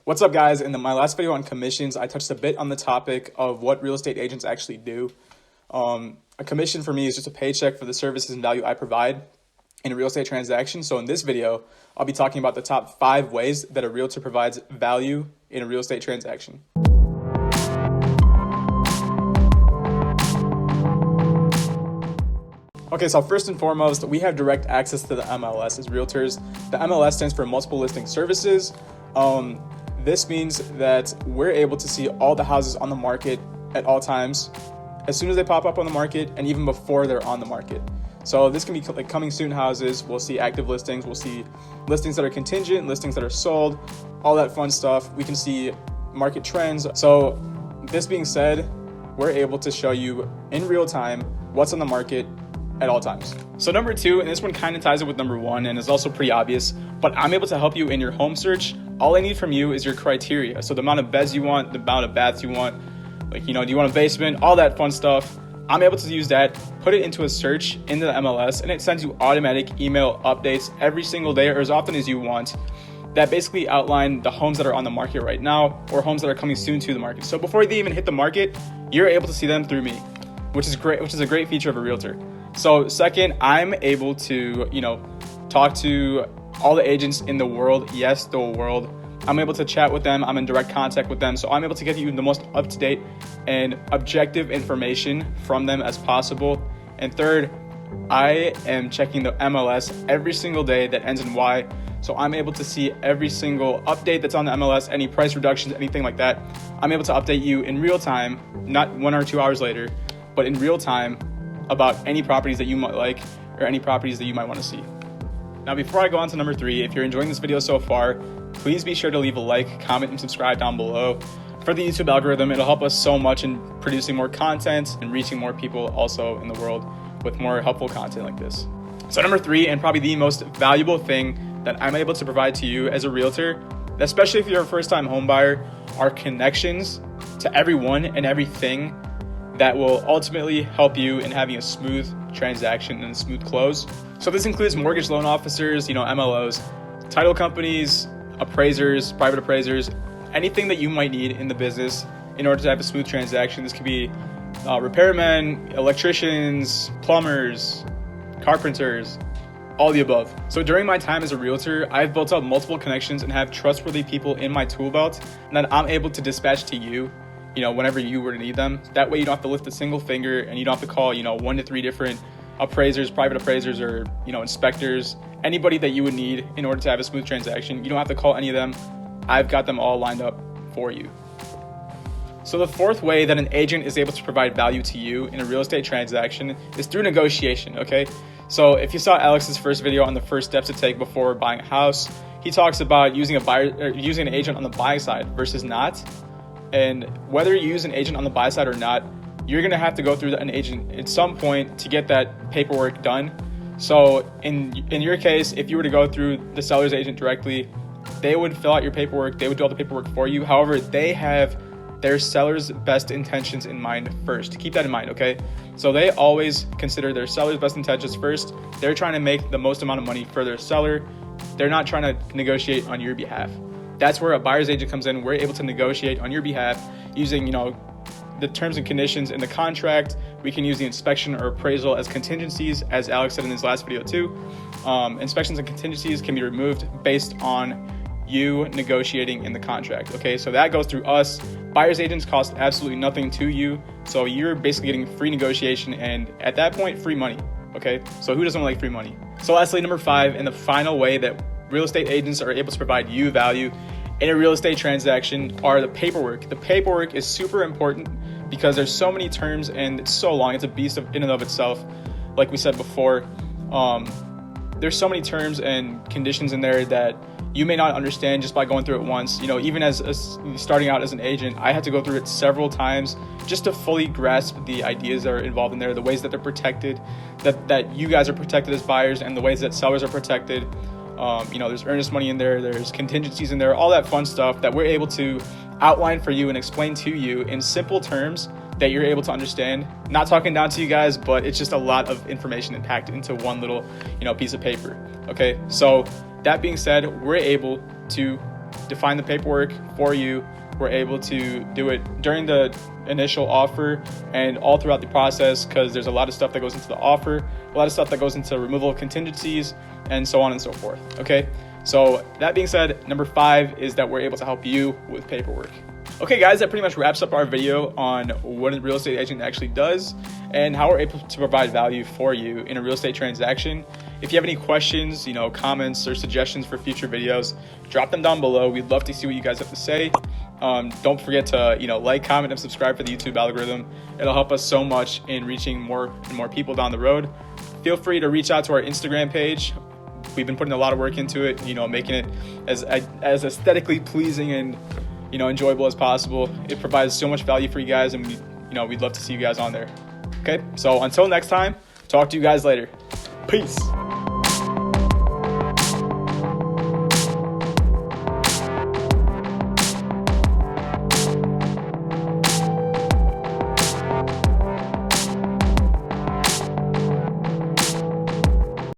What's up, guys? In my last video on commissions, I touched a bit on the topic of what real estate agents actually do. A commission for me is just a paycheck for the services and value I provide in a real estate transaction. So in this video, I'll be talking about the top 5 ways that a realtor provides value in a real estate transaction. Okay, so first and foremost, we have direct access to the MLS as realtors. The MLS stands for Multiple Listing Services. This means that we're able to see all the houses on the market at all times, as soon as they pop up on the market and even before they're on the market. So this can be like coming soon houses. We'll see active listings. We'll see listings that are contingent, listings that are sold, all that fun stuff. We can see market trends. So this being said, we're able to show you in real time what's on the market at all times. So number 2, and this one kind of ties it with number 1 and is also pretty obvious, but I'm able to help you in your home search. All I need from you is your criteria. So the amount of beds you want, the amount of baths you want, do you want a basement, all that fun stuff. I'm able to use that, put it into a search into the MLS, and it sends you automatic email updates every single day or as often as you want that basically outline the homes that are on the market right now or homes that are coming soon to the market. So before they even hit the market, you're able to see them through me, which is great, which is a great feature of a realtor. So second, I'm able to, talk to all the agents in the world. Yes, the world. I'm able to chat with them. I'm in direct contact with them. So I'm able to get you the most up-to-date and objective information from them as possible. And third, I am checking the MLS every single day that ends in Y. So I'm able to see every single update that's on the MLS, any price reductions, anything like that. I'm able to update you in real time, not 1 or 2 hours later, but in real time about any properties that you might like or any properties that you might want to see. Now, before I go on to number 3, if you're enjoying this video so far, please be sure to leave a like, comment, and subscribe down below. For the YouTube algorithm, it'll help us so much in producing more content and reaching more people also in the world with more helpful content like this. So number 3, and probably the most valuable thing that I'm able to provide to you as a realtor, especially if you're a first-time home buyer, are connections to everyone and everything that will ultimately help you in having a smooth transaction and a smooth close. So this includes mortgage loan officers, MLOs, title companies, appraisers, private appraisers, anything that you might need in the business in order to have a smooth transaction. This could be repairmen, electricians, plumbers, carpenters, all the above. So during my time as a realtor, I've built up multiple connections and have trustworthy people in my tool belt that I'm able to dispatch to you, whenever you were to need them. That way you don't have to lift a single finger and you don't have to call, 1 to 3 different appraisers, private appraisers, or, inspectors, anybody that you would need in order to have a smooth transaction. You don't have to call any of them. I've got them all lined up for you. So the 4th way that an agent is able to provide value to you in a real estate transaction is through negotiation, okay? So if you saw Alex's first video on the first steps to take before buying a house, he talks about using an agent on the buy side versus not. And whether you use an agent on the buy side or not, you're going to have to go through an agent at some point to get that paperwork done. So in your case, if you were to go through the seller's agent directly, they would fill out your paperwork. They would do all the paperwork for you. However, they have their seller's best intentions in mind first. Keep that in mind, okay? So they always consider their seller's best intentions first. They're trying to make the most amount of money for their seller. They're not trying to negotiate on your behalf. That's where a buyer's agent comes in. We're able to negotiate on your behalf using, the terms and conditions in the contract. We can use the inspection or appraisal as contingencies, as Alex said in his last video too. Inspections and contingencies can be removed based on you negotiating in the contract. Okay, so that goes through us. Buyer's agents cost absolutely nothing to you. So you're basically getting free negotiation and at that point, free money. Okay, so who doesn't like free money? So lastly, number 5, and the final way that real estate agents are able to provide you value in a real estate transaction are the paperwork. The paperwork is super important because there's so many terms and it's so long. It's a beast in and of itself. Like we said before, there's so many terms and conditions in there that you may not understand just by going through it once. Even as starting out as an agent, I had to go through it several times just to fully grasp the ideas that are involved in there, the ways that they're protected, that you guys are protected as buyers, and the ways that sellers are protected. There's earnest money in there, there's contingencies in there, all that fun stuff that we're able to outline for you and explain to you in simple terms that you're able to understand. Not talking down to you guys, but it's just a lot of information packed into one little, piece of paper. Okay, so that being said, we're able to define the paperwork for you. We're able to do it during the initial offer and all throughout the process, because there's a lot of stuff that goes into the offer, a lot of stuff that goes into removal of contingencies, and so on and so forth. Okay, so that being said, number 5 is that we're able to help you with paperwork. Okay guys, that pretty much wraps up our video on what a real estate agent actually does and how we're able to provide value for you in a real estate transaction. If you have any questions, comments or suggestions for future videos, drop them down below. We'd love to see what you guys have to say. Don't forget to like, comment, and subscribe for the YouTube algorithm. It'll help us so much in reaching more and more people down the road. Feel free to reach out to our Instagram page. We've been putting a lot of work into it, making it as aesthetically pleasing and enjoyable as possible. It provides so much value for you guys, and we'd love to see you guys on there. Okay, so until next time, talk to you guys later. Peace.